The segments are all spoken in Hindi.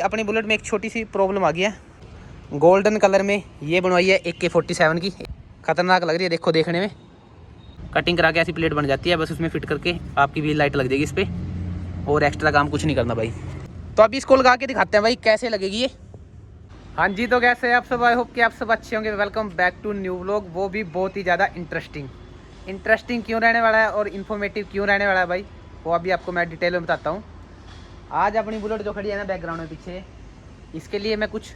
अपनी बुलेट में एक छोटी सी प्रॉब्लम आ गई है, गोल्डन कलर में ये बनवाई है AK-47 की। खतरनाक लग रही है देखो देखने में। कटिंग करा के ऐसी प्लेट बन जाती है, बस उसमें फिट करके आपकी व्हील लाइट लग जाएगी इस पर, और एक्स्ट्रा काम कुछ नहीं करना भाई। तो अभी इसको लगा के दिखाते हैं भाई कैसे लगेगी ये। हाँ जी, तो कैसे हैं आप सब? आई होप कि आप सब अच्छे होंगे। Welcome back to new vlog, वो भी बहुत ही ज़्यादा इंटरेस्टिंग क्यों रहने वाला है और इन्फॉर्मेटिव क्यों रहने वाला है भाई, वो अभी आपको मैं डिटेल में बताता हूँ। आज अपनी बुलेट जो खड़ी है ना बैकग्राउंड में पीछे, इसके लिए मैं कुछ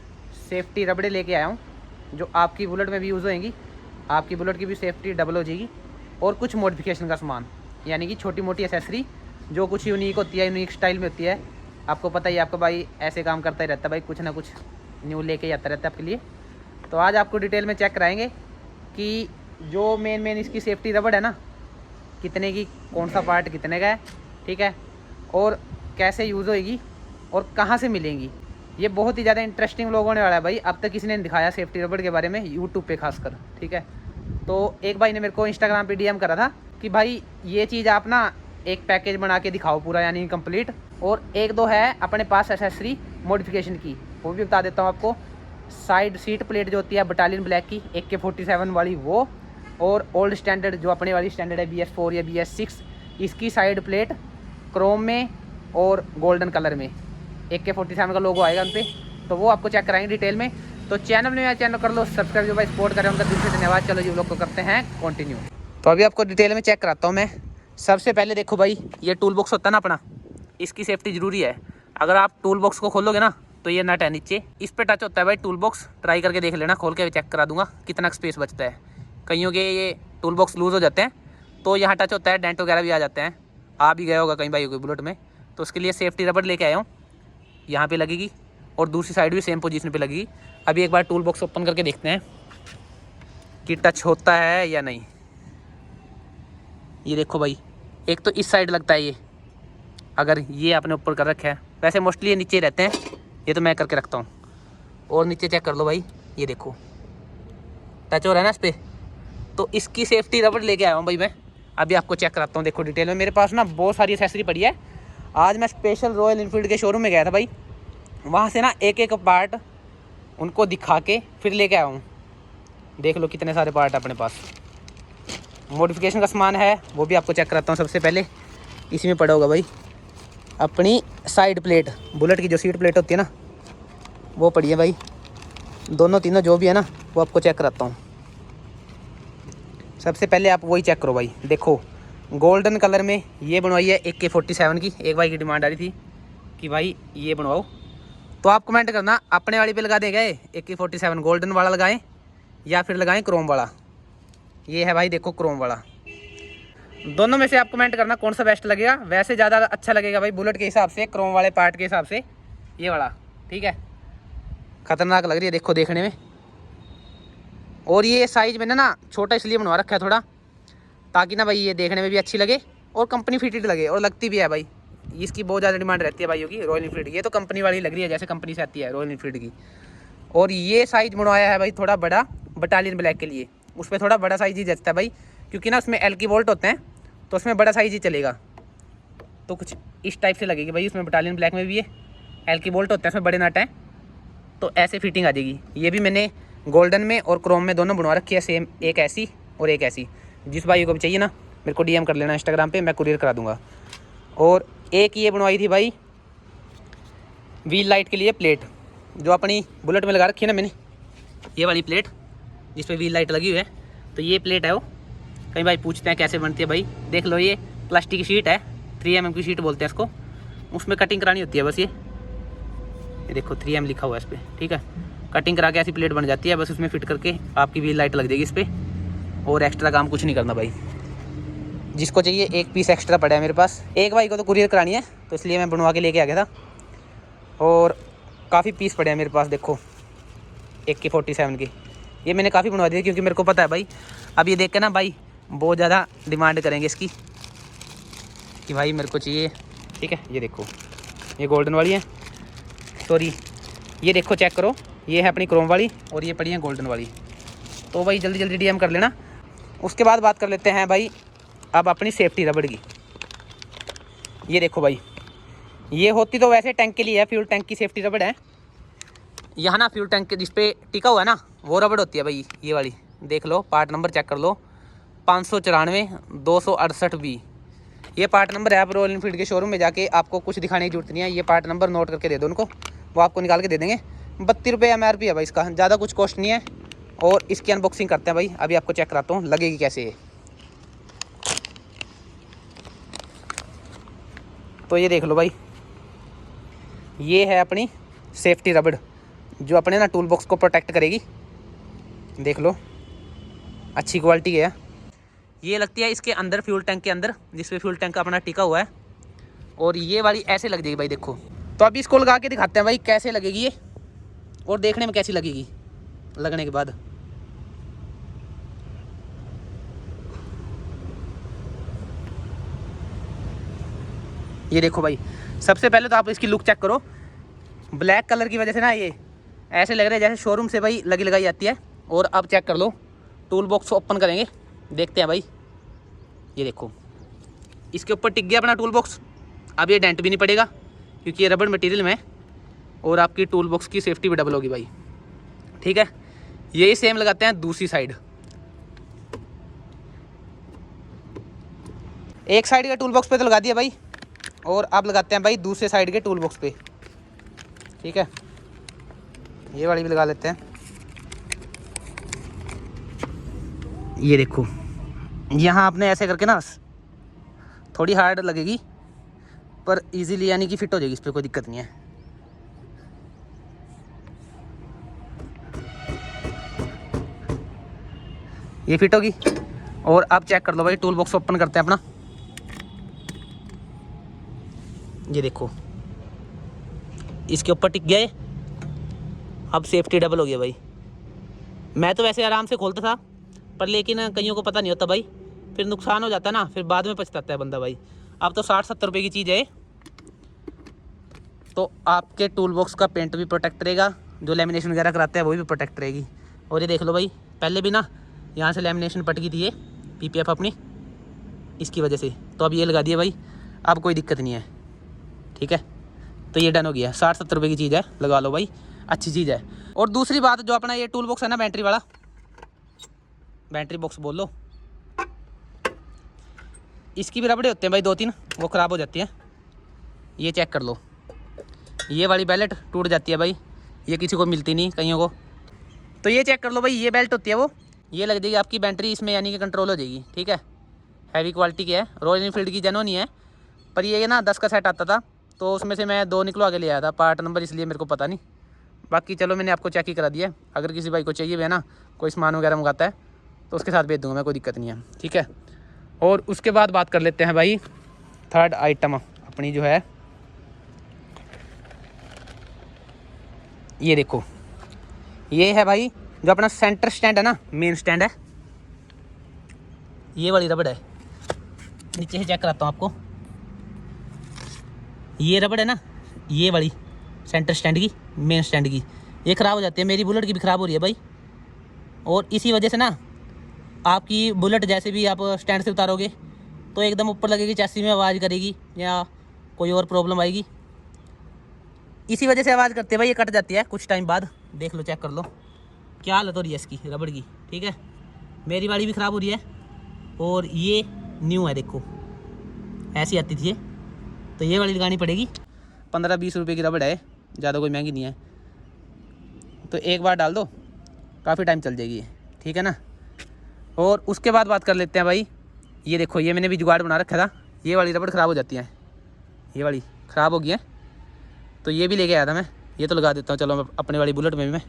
सेफ्टी रबड़े लेके आया हूँ जो आपकी बुलेट में भी यूज़ होएंगी। आपकी बुलेट की भी सेफ्टी डबल हो जाएगी। और कुछ मॉडिफिकेशन का सामान, यानी कि छोटी मोटी एसेसरी जो कुछ यूनिक होती है, यूनिक स्टाइल में होती है। आपको पता ही, आपका भाई ऐसे काम करता ही रहता है भाई, कुछ ना कुछ न्यू लेके आता रहता है आपके लिए। तो आज आपको डिटेल में चेक कराएंगे कि जो मेन इसकी सेफ्टी रबड़ है ना, कितने की, कौन सा पार्ट कितने का है, ठीक है, और कैसे यूज़ होएगी और कहाँ से मिलेंगी। ये बहुत ही ज़्यादा इंटरेस्टिंग व्लॉग होने वाला है भाई। अब तक किसी ने दिखाया सेफ्टी रबड़ के बारे में यूट्यूब पे खासकर, ठीक है। तो एक भाई ने मेरे को इंस्टाग्राम पे DM करा था कि भाई ये चीज़ आप ना एक पैकेज बना के दिखाओ पूरा, यानी कंप्लीट। और एक दो है अपने पास एसेसरी मॉडिफिकेशन की, वो भी बता देता हूँ आपको। साइड सीट प्लेट जो होती है बटालियन ब्लैक की AK-47 वाली वो, और ओल्ड स्टैंडर्ड जो अपने वाली स्टैंडर्ड है BS4 या BS6, इसकी साइड प्लेट क्रोम में और गोल्डन कलर में AK-47 का लोगो आएगा उन पर। तो वो आपको चेक कराएंगे डिटेल में। तो चैनल में चैनल कर लो सब्सक्राइब, जो भाई सपोर्ट करें उनका दिल से धन्यवाद। चलो ये लोग को करते हैं कंटिन्यू। तो अभी आपको डिटेल में चेक कराता हूँ मैं। सबसे पहले देखो भाई, ये टूल बॉक्स होता है ना अपना, इसकी सेफ्टी जरूरी है। अगर आप टूल बॉक्स को खोलोगे ना तो ये नट है नीचे, इस पे टच होता है भाई टूल बॉक्स। ट्राई करके देख लेना, खोल के चेक करा दूंगा कितना स्पेस बचता है। कईयों के ये टूल बॉक्स लूज़ हो जाते हैं तो यहाँ टच होता है, डेंट वगैरह भी आ जाते हैं। आ भी गया होगा कहीं भाई की बुलेट में। तो उसके लिए सेफ्टी रबड़ लेके आया हूँ, यहाँ पे लगेगी और दूसरी साइड भी सेम पोजीशन पे लगेगी। अभी एक बार टूल बॉक्स ओपन करके देखते हैं कि टच होता है या नहीं। ये देखो भाई, एक तो इस साइड लगता है ये, अगर ये आपने ऊपर कर रखा है। वैसे मोस्टली ये नीचे ही रहते हैं, ये तो मैं करके रखता हूँ। और नीचे चेक कर लो भाई, ये देखो टच हो रहा है ना इस पर। तो इसकी सेफ्टी रबड़ लेके आया हूँ भाई मैं। अभी आपको चेक कराता हूँ, देखो डिटेल में। मेरे पास ना बहुत सारी एसेसरी पड़ी है। आज मैं स्पेशल रॉयल इनफील्ड के शोरूम में गया था भाई, वहाँ से ना एक एक पार्ट उनको दिखा के फिर लेके आया हूँ। देख लो कितने सारे पार्ट अपने पास। मॉडिफिकेशन का सामान है वो भी आपको चेक कराता हूँ। सबसे पहले इसी में पड़ा होगा भाई अपनी साइड प्लेट, बुलेट की जो सीट प्लेट होती है ना वो पड़ी है भाई। दोनों तीनों जो भी है ना वो आपको चेक कराता हूँ। सबसे पहले आप वही चेक करो भाई, देखो गोल्डन कलर में ये बनवाई है AK-47 की। एक भाई की डिमांड आ रही थी कि भाई ये बनवाओ, तो आप कमेंट करना अपने वाली पे लगा देगा AK-47 गोल्डन वाला लगाएं या फिर लगाएं क्रोम वाला। ये है भाई देखो क्रोम वाला। दोनों में से आप कमेंट करना कौन सा बेस्ट लगेगा। वैसे ज़्यादा अच्छा लगेगा भाई बुलेट के हिसाब से, क्रोम वाले पार्ट के हिसाब से ये वाला, ठीक है। खतरनाक लग रही है देखो देखने में। और ये साइज मैंने ना छोटा इसलिए बनवा रखा है थोड़ा, ताकि ना भाई ये देखने में भी अच्छी लगे और कंपनी फिटेड लगे, और लगती भी है भाई। इसकी बहुत ज़्यादा डिमांड रहती है भाइयों की, रॉयल इनफील्ड की। ये तो कंपनी वाली लग रही है, जैसे कंपनी से आती है रॉयल इनफील्ड की। और ये साइज बनवाया है भाई थोड़ा बड़ा बटालियन ब्लैक के लिए। उस पर थोड़ा बड़ा साइज ही जचता है भाई, क्योंकि ना उसमें LK बोल्ट होते हैं तो उसमें बड़ा साइज ही चलेगा। तो कुछ इस टाइप से लगेगी भाई। उसमें बटालियन ब्लैक में भी ये LK बोल्ट होते हैं, उसमें बड़े नट हैं, तो ऐसे फिटिंग आ जाएगी। ये भी मैंने गोल्डन में और क्रोम में दोनों बनवा रखी है सेम, एक ऐसी और एक ऐसी। जिस भाई को भी चाहिए ना मेरे को DM कर लेना इंस्टाग्राम पे, मैं कुरियर करा दूंगा। और एक ये बनवाई थी भाई व्हील लाइट के लिए प्लेट, जो अपनी बुलेट में लगा रखी है ना मैंने, ये वाली प्लेट जिस पे व्हील लाइट लगी हुई है। तो ये प्लेट है वो। कई भाई पूछते हैं कैसे बनती है भाई, देख लो ये प्लास्टिक की शीट है, 3mm की शीट बोलते हैं इसको। उसमें कटिंग करानी होती है बस। ये देखो 3M लिखा हुआ है इस पर, ठीक है। कटिंग करा के ऐसी प्लेट बन जाती है, बस उसमें फिट करके आपकी व्हील लाइट लग जाएगी इस पर, और एक्स्ट्रा काम कुछ नहीं करना भाई। जिसको चाहिए एक पीस एक्स्ट्रा पड़ा है मेरे पास। एक भाई को तो कुरियर करानी है तो इसलिए मैं बनवा के लेके आ गया था। और काफ़ी पीस पड़े हैं मेरे पास देखो AK-47 की। ये मैंने काफ़ी बनवा दिए क्योंकि मेरे को पता है भाई, अब ये देख के ना भाई बहुत ज़्यादा डिमांड करेंगे इसकी कि भाई मेरे को चाहिए, ठीक है। ये देखो ये गोल्डन वाली है, सॉरी ये देखो चेक करो, ये है अपनी क्रोम वाली और ये पड़ी है गोल्डन वाली। तो भाई जल्दी जल्दी DM कर लेना। उसके बाद बात कर लेते हैं भाई अब अपनी सेफ्टी रबड़ की। ये देखो भाई, ये होती तो वैसे टैंक के लिए है, फ्यूल टैंक की सेफ्टी रबड़ है। यहाँ ना फ्यूल टैंक के जिस पे टिका हुआ है ना वो रबड़ होती है भाई, ये वाली देख लो, पार्ट नंबर चेक कर लो 594-268B। ये पार्ट नंबर है। आप रॉयल एनफील्ड के शोरूम में जाके आपको कुछ दिखाने की जरूरत नहीं है, ये पार्ट नंबर नोट करके दे दो उनको, वो आपको निकाल के दे देंगे। 32 रुपये MRP है भाई इसका, ज़्यादा कुछ कॉस्ट नहीं है। और इसकी अनबॉक्सिंग करते हैं भाई, अभी आपको चेक कराता हूँ लगेगी कैसे है। तो ये देख लो भाई, ये है अपनी सेफ्टी रबड़ जो अपने ना टूल बॉक्स को प्रोटेक्ट करेगी। देख लो अच्छी क्वालिटी की है। ये लगती है इसके अंदर फ्यूल टैंक के अंदर, जिसपे फ्यूल टैंक अपना टिका हुआ है। और ये वाली ऐसे लग जाएगी भाई, देखो। तो अभी इसको लगा के दिखाते हैं भाई कैसे लगेगी ये, और देखने में कैसी लगेगी लगने के बाद। ये देखो भाई, सबसे पहले तो आप इसकी लुक चेक करो। ब्लैक कलर की वजह से ना ये ऐसे लग रहा है जैसे शोरूम से भाई लगी लगाई जाती है। और अब चेक कर लो, टूल बॉक्स ओपन करेंगे, देखते हैं भाई। ये देखो इसके ऊपर टिक गया अपना टूल बॉक्स। अब ये डेंट भी नहीं पड़ेगा क्योंकि ये रबड़ मटेरियल में, और आपकी टूल बॉक्स की सेफ्टी भी डबल होगी भाई, ठीक है। यही सेम लगाते हैं दूसरी साइड। एक साइड के टूल बॉक्स पे तो लगा दिया भाई, और अब लगाते हैं भाई दूसरे साइड के टूल बॉक्स पे, ठीक है। ये वाली भी लगा लेते हैं। ये देखो यहाँ आपने ऐसे करके ना, थोड़ी हार्ड लगेगी पर इजीली यानी कि फिट हो जाएगी, इस पर कोई दिक्कत नहीं है। ये फिट होगी। और अब चेक कर लो भाई, टूल बॉक्स ओपन करते हैं अपना। ये देखो इसके ऊपर टिक गया है, अब सेफ्टी डबल हो गया भाई। मैं तो वैसे आराम से खोलता था, पर लेकिन कईयों को पता नहीं होता भाई, फिर नुकसान हो जाता है ना, फिर बाद में पछताता है बंदा भाई। अब तो 60-70 रुपये की चीज़ है। तो आपके टूल बॉक्स का पेंट भी प्रोटेक्ट रहेगा, जो लेमिनेशन वगैरह कराते हैं वो भी प्रोटेक्ट रहेगी। और ये देख लो भाई, पहले भी ना यहाँ से लेमिनेशन पट गई थी ये PPF अपनी, इसकी वजह से। तो अब ये लगा दिया भाई, अब कोई दिक्कत नहीं है, ठीक है। तो ये डन हो गया। 60-70 रुपये की चीज़ है, लगा लो भाई, अच्छी चीज़ है। और दूसरी बात, जो अपना ये टूल बॉक्स है ना बैटरी वाला, बैटरी बॉक्स बोल लो, इसकी भी रबड़े होते हैं भाई 2-3, वो ख़राब हो जाती हैं। ये चेक कर लो, ये वाली बेल्ट टूट जाती है भाई, ये किसी को मिलती नहीं, कईयों को। तो ये चेक कर लो भाई, ये बेल्ट होती है वो, ये लग जाएगी आपकी बैटरी इसमें, यानी कि कंट्रोल हो जाएगी, ठीक है। हैवी क्वालिटी की है, रॉयल एनफील्ड की जेनो नहीं है। पर ये ना 10 का सेट आता था, तो उसमें से मैं 2 निकलवा के ले आया था पार्ट नंबर, इसलिए मेरे को पता नहीं। बाकी चलो मैंने आपको चेक ही करा दिया। अगर किसी भाई को चाहिए भी है ना, कोई सामान वगैरह मंगाता है तो उसके साथ भेज दूँगा मैं, कोई दिक्कत नहीं है, ठीक है। और उसके बाद बात कर लेते हैं भाई थर्ड आइटम अपनी, जो है ये देखो, ये है भाई जो अपना सेंटर स्टैंड है ना, मेन स्टैंड है, ये वाली रबड़ है। नीचे से चेक कराता हूँ आपको, ये रबड़ है ना, ये वाली सेंटर स्टैंड की, मेन स्टैंड की, ये ख़राब हो जाती है। मेरी बुलेट की भी ख़राब हो रही है भाई, और इसी वजह से ना आपकी बुलेट जैसे भी आप स्टैंड से उतारोगे तो एकदम ऊपर लगेगी, चैसी में आवाज़ करेगी या कोई और प्रॉब्लम आएगी। इसी वजह से आवाज़ करती है भाई, ये कट जाती है कुछ टाइम बाद। देख लो, चेक कर लो क्या हालत हो रही है इसकी रबड़ की, ठीक है। मेरी वाली भी ख़राब हो रही है, और ये न्यू है, देखो ऐसी आती थी ये। तो ये वाली लगानी पड़ेगी। 15-20 रुपये की रबड़ है, ज़्यादा कोई महंगी नहीं है। तो एक बार डाल दो, काफ़ी टाइम चल जाएगी, ठीक है ना। और उसके बाद बात कर लेते हैं भाई, ये देखो, ये मैंने भी जुगाड़ बना रखा था। ये वाली रबड़ ख़राब हो जाती है, ये वाली ख़राब हो गई है, तो ये भी लेके आया था मैं। ये तो लगा देता हूँ, चलो अपने वाली बुलेट में भी मैं,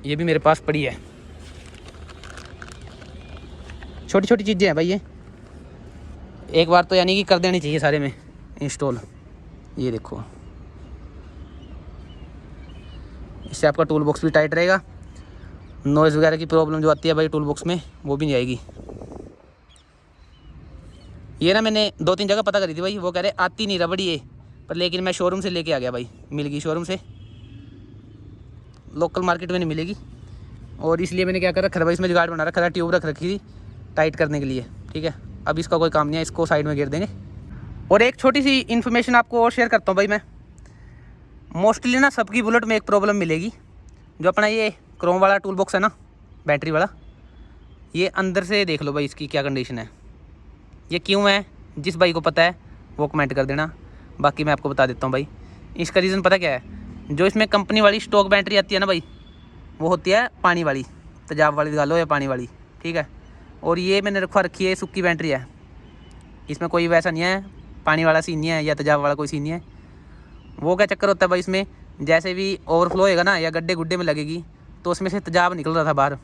ये भी मेरे पास पड़ी है। छोटी छोटी चीज़ें हैं भाई ये, एक बार तो यानी कि कर देनी चाहिए सारे में इंस्टॉल। ये देखो, इससे आपका टूल बॉक्स भी टाइट रहेगा, नॉइज़ वगैरह की प्रॉब्लम जो आती है भाई टूल बॉक्स में, वो भी नहीं आएगी। ये ना मैंने 2-3 जगह पता करी थी भाई, वो कह रहे आती नहीं रबड़ ये, पर लेकिन मैं शोरूम से लेके आ गया भाई, मिल गई शोरूम से, लोकल मार्केट में नहीं मिलेगी। और इसलिए मैंने क्या कर रखा था भाई, इसमें जुगाड़ बना रखा था, ट्यूब रख रखी थी टाइट करने के लिए, ठीक है। अब इसका कोई काम नहीं है, इसको साइड में गिर देंगे। और एक छोटी सी इन्फॉर्मेशन आपको और शेयर करता हूँ भाई मैं। मोस्टली ना सबकी बुलेट में एक प्रॉब्लम मिलेगी, जो अपना ये क्रोम वाला टूल बॉक्स है ना, बैटरी वाला, ये अंदर से देख लो भाई इसकी क्या कंडीशन है। ये क्यों है, जिस भाई को पता है वो कमेंट कर देना, बाकी मैं आपको बता देता हूँ भाई। इसका रीज़न पता क्या है, जो इसमें कंपनी वाली स्टॉक बैटरी आती है ना भाई, वो होती है पानी वाली, तेजाब वाली लगा लो या पानी वाली, ठीक है। और ये मैंने रखी है सूखी बैटरी है, इसमें कोई वैसा नहीं है, पानी वाला सीन नहीं है या तेजाब वाला कोई सीन नहीं है। वो क्या चक्कर होता है भाई, इसमें जैसे भी ओवरफ्लो होएगा ना या गड्ढे गुड्ढे में लगेगी तो उसमें से तेजाब निकल रहा था बाहर।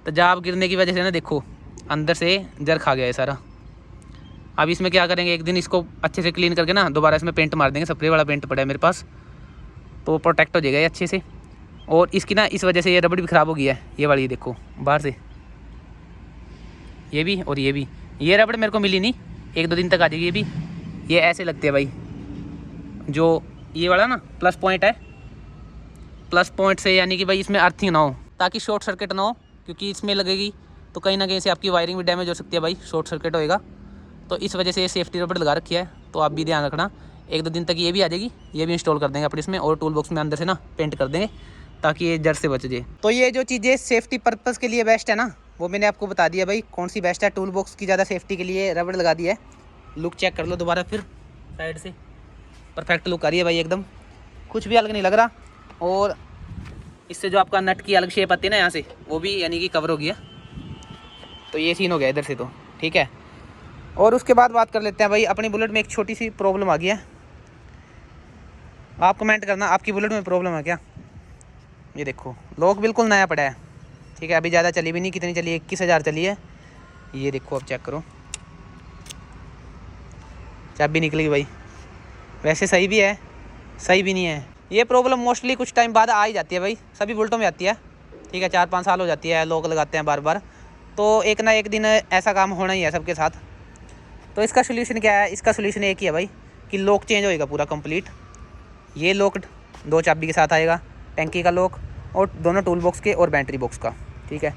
तेजाब गिरने की वजह से ना देखो अंदर से जर खा गया है सारा। अब इसमें क्या करेंगे, एक दिन इसको अच्छे से क्लीन करके ना दोबारा इसमें पेंट मार देंगे, स्प्रे वाला पेंट पड़ा है मेरे पास, तो प्रोटेक्ट हो जाएगा ये अच्छे से। और इसकी ना इस वजह से ये रबड़ भी ख़राब हो गया है, ये वाली देखो बाहर से, ये भी और ये भी। ये रबड़ मेरे को मिली नहीं, 1-2 दिन तक आ जाएगी ये भी। ये ऐसे लगते हैं भाई, जो ये वाला ना प्लस पॉइंट है, प्लस पॉइंट से यानी कि भाई इसमें अर्थिंग ना हो, ताकि शॉर्ट सर्किट ना हो, क्योंकि इसमें लगेगी तो कहीं ना कहीं से आपकी वायरिंग भी डैमेज हो सकती है भाई, शॉर्ट सर्किट होएगा। तो इस वजह से ये सेफ्टी रबड़ लगा रखी है, तो आप भी ध्यान रखना। 1-2 दिन तक ये भी आ जाएगी, ये भी इंस्टॉल कर देंगे अपने इसमें, और टूल बॉक्स में अंदर से ना पेंट कर देंगे ताकि ये जड़ से बच जाए। तो ये जो चीज़ें सेफ्टी पर्पज़ के लिए बेस्ट है ना, वो मैंने आपको बता दिया भाई कौन सी बेस्ट है। टूल बॉक्स की ज़्यादा सेफ्टी के लिए रबड़ लगा दी है। लुक चेक कर लो दोबारा फिर साइड से, परफेक्ट लुक आ रही है भाई एकदम, कुछ भी अलग नहीं लग रहा। और इससे जो आपका नट की अलग शेप आती है ना यहाँ से, वो भी यानी कि कवर हो गया। तो ये सीन हो गया इधर से, तो ठीक है। और उसके बाद बात कर लेते हैं भाई, अपनी बुलेट में एक छोटी सी प्रॉब्लम आ गई है। आप कमेंट करना आपकी बुलेट में प्रॉब्लम है क्या। ये देखो लॉक बिल्कुल नया पड़ा है, ठीक है, अभी ज़्यादा चली भी नहीं, कितनी चली है, 21,000 चली है। ये देखो आप चेक करो, चाबी निकलेगी भाई, वैसे सही भी है सही भी नहीं है। ये प्रॉब्लम मोस्टली कुछ टाइम बाद आ ही जाती है भाई, सभी बुलेटों में आती है, ठीक है। 4-5 साल हो जाती है, लॉक लगाते हैं बार बार, तो एक ना एक दिन ऐसा काम होना ही है सबके साथ। तो इसका सोल्यूशन क्या है, इसका सोल्यूशन एक ही है भाई कि लॉक चेंज होएगा पूरा कंप्लीट। ये लॉक 2 चाबी के साथ आएगा, टैंकी का लॉक और दोनों टूल बॉक्स के और बैटरी बॉक्स का, ठीक है।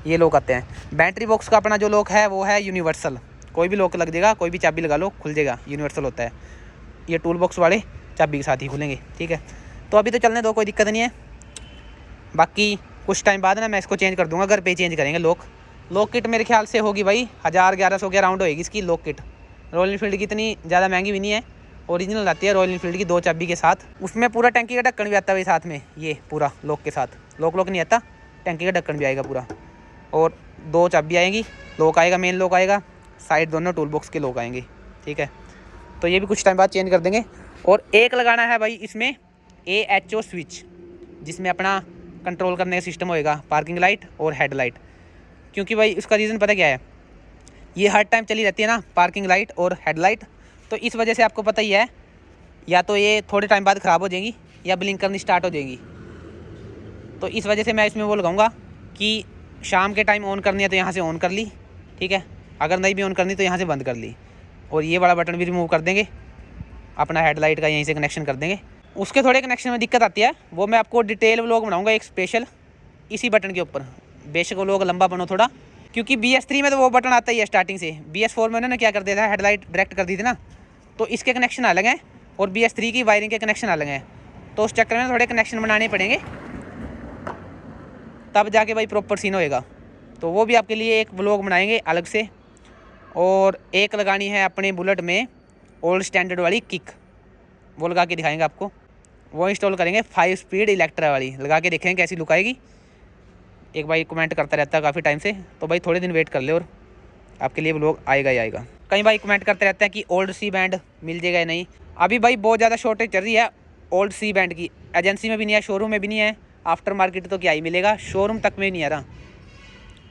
ये लॉक आते हैं। बैटरी बॉक्स का अपना जो लॉक है वो है यूनिवर्सल, कोई भी लॉक लग जाएगा, कोई भी चाबी लगा लो खुल जाएगा, यूनिवर्सल होता है। ये टूल बॉक्स वाले चाबी के साथ ही खुलेंगे, ठीक है। तो अभी तो चलने दो, कोई दिक्कत नहीं है। बाकी कुछ टाइम बाद ना मैं इसको चेंज कर दूंगा, घर पे चेंज करेंगे लॉक किट मेरे ख्याल से होगी भाई 1000-1100 के अराउंड होएगी इसकी लॉक किट। रॉयल एनफील्ड की इतनी ज़्यादा महंगी भी नहीं है, ओरिजिनल आती है रॉयल एनफील्ड की 2 चाबी के साथ। उसमें पूरा टैंकी का ढक्कन भी आता है भाई साथ में, ये पूरा लॉक के साथ। लॉक नहीं आता, टैंकी का ढक्कन भी आएगा पूरा, और 2 चाबी आएंगी, लॉक आएगा, मेन लॉक आएगा, साइड दोनों टूल बॉक्स के लॉक आएंगे, ठीक है। तो ये भी कुछ टाइम बाद चेंज कर देंगे। और एक लगाना है भाई इसमें AHO स्विच, जिसमें अपना कंट्रोल करने का सिस्टम होएगा, पार्किंग लाइट और हेडलाइट। क्योंकि भाई उसका रीज़न पता क्या है, ये हर टाइम चली रहती है ना पार्किंग लाइट और हेडलाइट, तो इस वजह से आपको पता ही है, या तो ये थोड़े टाइम बाद ख़राब हो जाएंगी या ब्लिंक करनी स्टार्ट हो जाएंगी। तो इस वजह से मैं इसमें वो लगाऊंगा कि शाम के टाइम ऑन करनी है तो यहाँ से ऑन कर ली, ठीक है, अगर नहीं भी ऑन करनी तो यहाँ से बंद कर ली। और ये वाला बटन भी रिमूव कर देंगे, अपना हेडलाइट का यहीं से कनेक्शन कर देंगे। उसके थोड़े कनेक्शन में दिक्कत आती है, वो मैं आपको डिटेल व्लॉग बनाऊंगा एक स्पेशल इसी बटन के ऊपर। बेशक वो लोग लंबा बनो थोड़ा, क्योंकि BS3 में तो वो बटन आता ही है स्टार्टिंग से। BS4 में उन्होंने क्या कर दिया था, हेडलाइट डायरेक्ट कर दी थी ना, तो इसके कनेक्शन अलग हैं और BS3 की वायरिंग के कनेक्शन अलग हैं। तो उस चक्कर में थोड़े कनेक्शन बनाने पड़ेंगे, तब जाके भाई प्रॉपर सीन होएगा। तो वो भी आपके लिए एक व्लॉग बनाएंगे अलग से। और एक लगानी है अपने बुलेट में ओल्ड स्टैंडर्ड वाली किक, वो लगा के दिखाएंगे आपको, वो इंस्टॉल करेंगे 5 स्पीड इलेक्ट्रा वाली, लगा के देखेंगे कैसी लुक आएगी। एक भाई कमेंट करता रहता है काफ़ी टाइम से, तो भाई थोड़े दिन वेट कर ले और आपके लिए व्लॉग आएगा ही आएगा। कई भाई कमेंट करते रहते हैं कि ओल्ड सी बैंड मिल जाएगा या नहीं। अभी भाई बहुत ज़्यादा शॉर्टेज चल रही है ओल्ड सी बैंड की, एजेंसी में भी नहीं है, शोरूम में भी नहीं है, आफ्टर मार्केट तो क्या ही मिलेगा, शोरूम तक में नहीं आ रहा।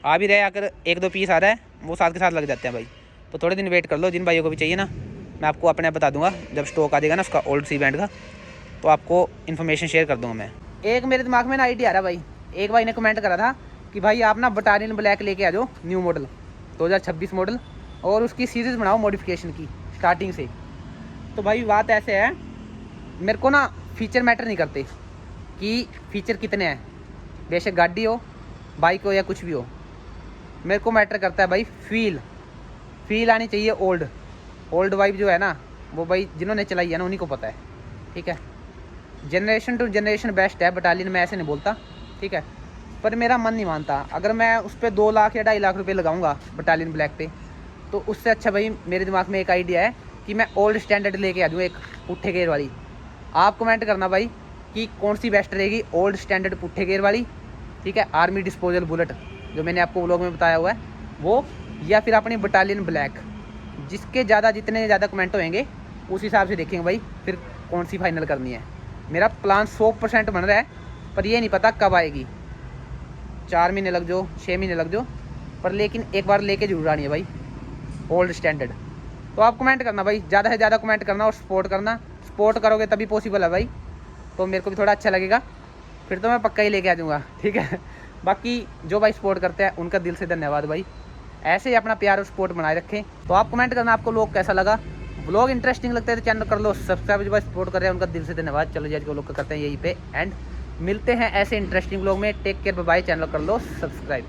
आ भी रहे, अगर 1-2 पीस आ रहा है वो साथ के साथ लग जाते हैं भाई। तो थोड़े दिन वेट कर लो, जिन भाइयों को भी चाहिए ना मैं आपको अपने बता दूंगा, जब स्टॉक आ जाएगा ना उसका ओल्ड सी बैंड का, तो आपको इन्फॉर्मेशन शेयर कर दूंगा मैं। एक मेरे दिमाग में ना आइडिया आ रहा भाई, एक भाई ने कमेंट करा था कि भाई आप ना बटालियन ब्लैक लेके आ जाओ, न्यू मॉडल 2026 मॉडल, और उसकी सीरीज़ बनाओ मॉडिफिकेशन की स्टार्टिंग से। तो भाई बात ऐसे है, मेरे को ना फीचर मैटर नहीं करते कि फ़ीचर कितने हैं, बेशक गाड़ी हो, बाइक हो या कुछ भी हो, मेरे को मैटर करता है भाई फील आनी चाहिए ओल्ड। ओल्ड वाइब जो है ना, वो भाई जिन्होंने चलाई है ना उन्हीं को पता है, ठीक है। जनरेशन टू जनरेशन बेस्ट है बटालियन, मैं ऐसे नहीं बोलता, ठीक है। पर मेरा मन नहीं मानता, अगर मैं उस पर 2 लाख या 2.5 लाख रुपये लगाऊंगा बटालियन ब्लैक पे, तो उससे अच्छा भाई मेरे दिमाग में एक आइडिया है कि मैं ओल्ड स्टैंडर्ड लेके आ जाऊँ, एक पुट्ठे गेयर वाली। आप कमेंट करना भाई कि कौन सी बेस्ट रहेगी, ओल्ड स्टैंडर्ड पुट्ठे गेयर वाली, ठीक है, आर्मी डिस्पोजल बुलेट जो मैंने आपको व्लॉग में बताया हुआ है वो, या फिर अपनी बटालियन ब्लैक। जिसके जितने ज़्यादा कमेंट होंगे उस हिसाब से देखेंगे भाई फिर कौन सी फाइनल करनी है। मेरा प्लान 100% बन रहा है, पर ये नहीं पता कब आएगी, 4 महीने लग जाओ, 6 महीने लग जाओ, पर लेकिन एक बार लेके जरूर आनी है भाई ओल्ड स्टैंडर्ड। तो आप कमेंट करना भाई, ज़्यादा से ज़्यादा कमेंट करना और सपोर्ट करना, सपोर्ट करोगे तभी पॉसिबल है भाई, तो मेरे को भी थोड़ा अच्छा लगेगा, फिर तो मैं पक्का ही लेके आ जाऊँगा, ठीक है। बाकी जो भाई सपोर्ट करते हैं उनका दिल से धन्यवाद भाई, ऐसे ही अपना प्यार और सपोर्ट बनाए रखें। तो आप कमेंट करना आपको व्लॉग कैसा लगा, व्लॉग इंटरेस्टिंग लगता है तो चैनल कर लो सब्सक्राइब, जो भाई सपोर्ट कर रहे हैं उनका दिल से धन्यवाद। चलो जी आज के व्लॉग करते हैं यहीं पे एंड, मिलते हैं ऐसे इंटरेस्टिंग व्लॉग में। Take care, bye bye, channel कर लो सब्सक्राइब।